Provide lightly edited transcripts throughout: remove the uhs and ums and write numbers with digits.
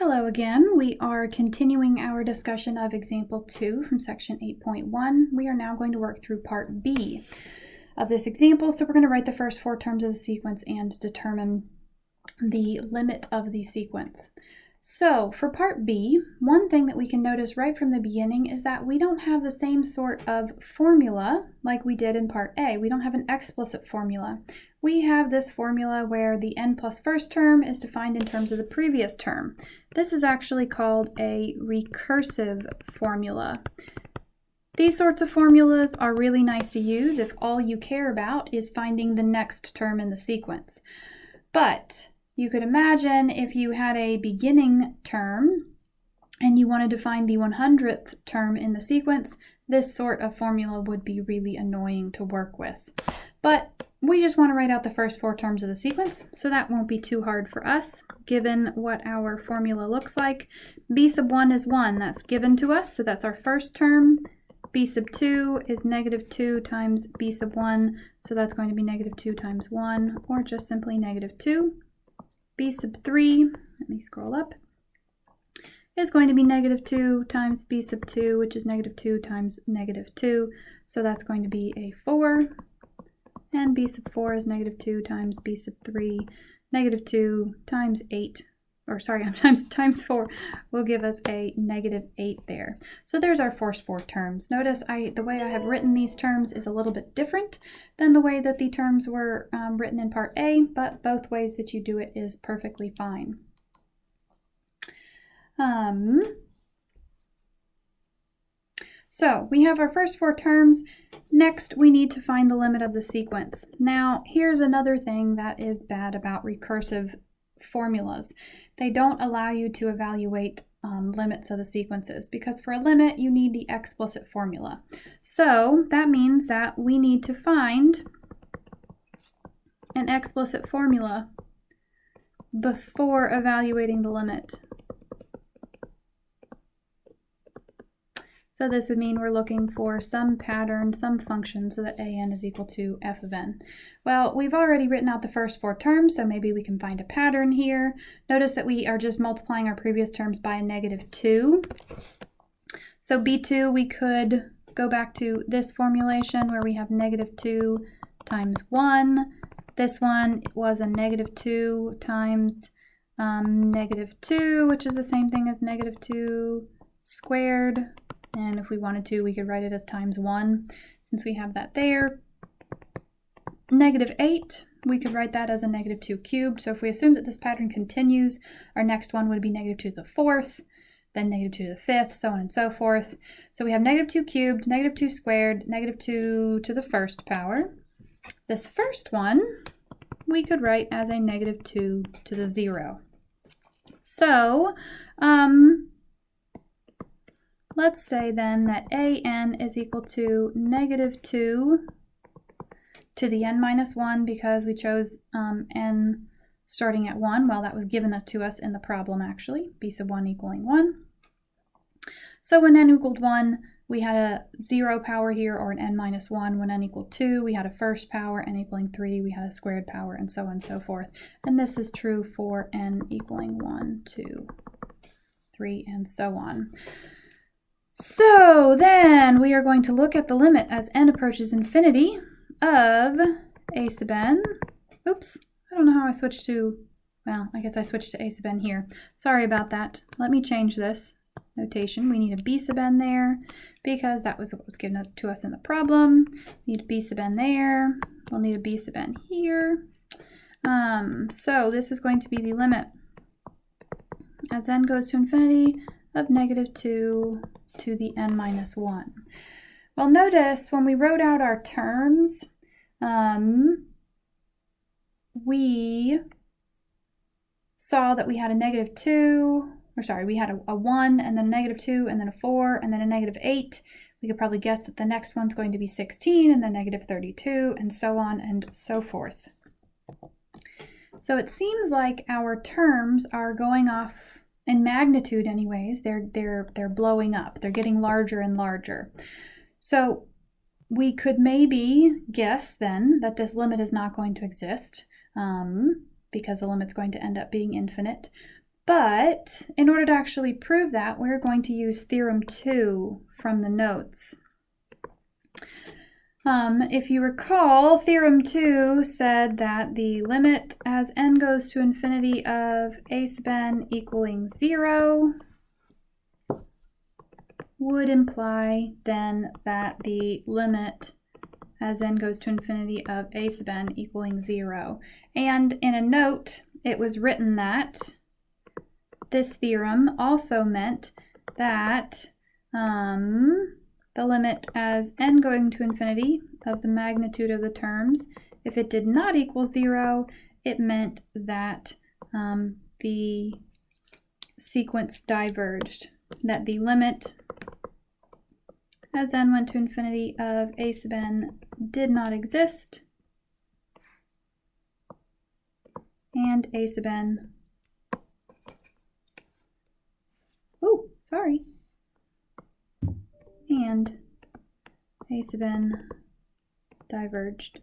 Hello again. We are continuing our discussion of example 2 from section 8.1. We are now going to work through part B of this example. So we're going to write the first 4 terms of the sequence and determine the limit of the sequence. So for part B, one thing that we can notice right from the beginning is that we don't have the same sort of formula like we did in part A. We don't have an explicit formula. We have this formula where the n plus first term is defined in terms of the previous term. This is actually called a recursive formula. These sorts of formulas are really nice to use if all you care about is finding the next term in the sequence. But you could imagine if you had a beginning term and you wanted to find the 100th term in the sequence, this sort of formula would be really annoying to work with. But we just want to write out the first 4 terms of the sequence, so that won't be too hard for us, given what our formula looks like. B sub 1 is 1, that's given to us, so that's our first term. B sub 2 is negative 2 times B sub 1, so that's going to be negative 2 times 1, or just simply negative 2. B sub 3, let me scroll up, is going to be negative 2 times B sub 2, which is negative 2 times negative 2, so that's going to be a 4. And B sub 4 is negative 2 times B sub 3, negative 2 times 8, or sorry, times 4 will give us a negative 8 there. So there's our first 4 terms. Notice the way I have written these terms is a little bit different than the way that the terms were written in part A, but both ways that you do it is perfectly fine. So we have our first 4 terms. Next, we need to find the limit of the sequence. Now, here's another thing that is bad about recursive formulas. They don't allow you to evaluate limits of the sequences, because for a limit, you need the explicit formula. So that means that we need to find an explicit formula before evaluating the limit. So this would mean we're looking for some pattern, some function, so that an is equal to f of n. Well, we've already written out the first 4 terms, so maybe we can find a pattern here. Notice that we are just multiplying our previous terms by a negative 2. So B2, we could go back to this formulation where we have negative 2 times 1. This one was a negative 2 times negative 2, which is the same thing as negative 2 squared. And if we wanted to, we could write it as times 1, since we have that there. Negative 8, we could write that as a negative 2 cubed. So if we assume that this pattern continues, our next one would be negative 2 to the 4th, then negative 2 to the 5th, so on and so forth. So we have negative 2 cubed, negative 2 squared, negative 2 to the 1st power. This first one, we could write as a negative 2 to the 0. So, let's say then that an is equal to negative 2 to the n minus 1, because we chose n starting at 1. Well, that was given to us in the problem actually, b sub 1 equaling 1. So when n equaled 1, we had a 0 power here, or an n minus 1. When n equaled 2, we had a first power, n equaling 3, we had a squared power, and so on and so forth. And this is true for n equaling 1, 2, 3, and so on. So then we are going to look at the limit as n approaches infinity of a sub n. Oops, I don't know how I switched to, well, I guess I switched to a sub n here. Sorry about that. Let me change this notation. We need a b sub n there, because that was what was given to us in the problem. We need a b sub n there. We'll need a b sub n here. So this is going to be the limit as n goes to infinity of negative 2 to the n minus 1. Well, notice when we wrote out our terms, we saw that we had a negative 2, or sorry, we had a 1, and then a negative 2, and then a 4, and then a negative 8. We could probably guess that the next one's going to be 16, and then negative 32, and so on and so forth. So it seems like our terms are going off in magnitude anyways. They're blowing up. They're getting larger and larger. So we could maybe guess then that this limit is not going to exist because the limit's going to end up being infinite. But in order to actually prove that, we're going to use Theorem 2 from the notes. If you recall, Theorem 2 said that the limit as n goes to infinity of a sub n equaling 0 would imply then that the limit as n goes to infinity of a sub n equaling 0. And in a note, it was written that this theorem also meant that the limit as n going to infinity of the magnitude of the terms, if it did not equal 0, it meant that the sequence diverged, that the limit as n went to infinity of a sub n did not exist, and a sub n, and a sub n diverged.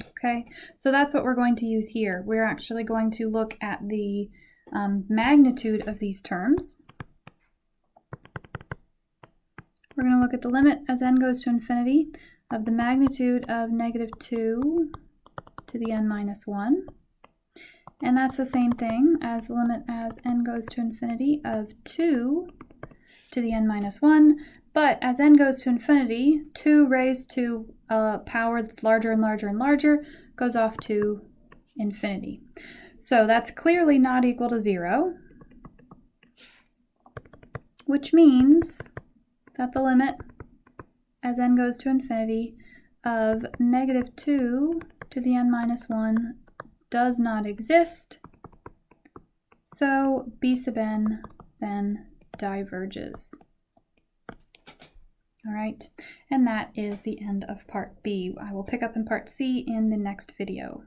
Okay, so that's what we're going to use here. We're actually going to look at the magnitude of these terms. We're going to look at the limit as n goes to infinity of the magnitude of -2 to the n minus 1. And that's the same thing as the limit as n goes to infinity of 2 to the n minus 1. But as n goes to infinity, 2 raised to a power that's larger and larger and larger goes off to infinity. So that's clearly not equal to 0, which means that the limit as n goes to infinity of -2 to the n minus 1 does not exist. So b sub n then diverges. All right, and that is the end of part B. I will pick up in part C in the next video.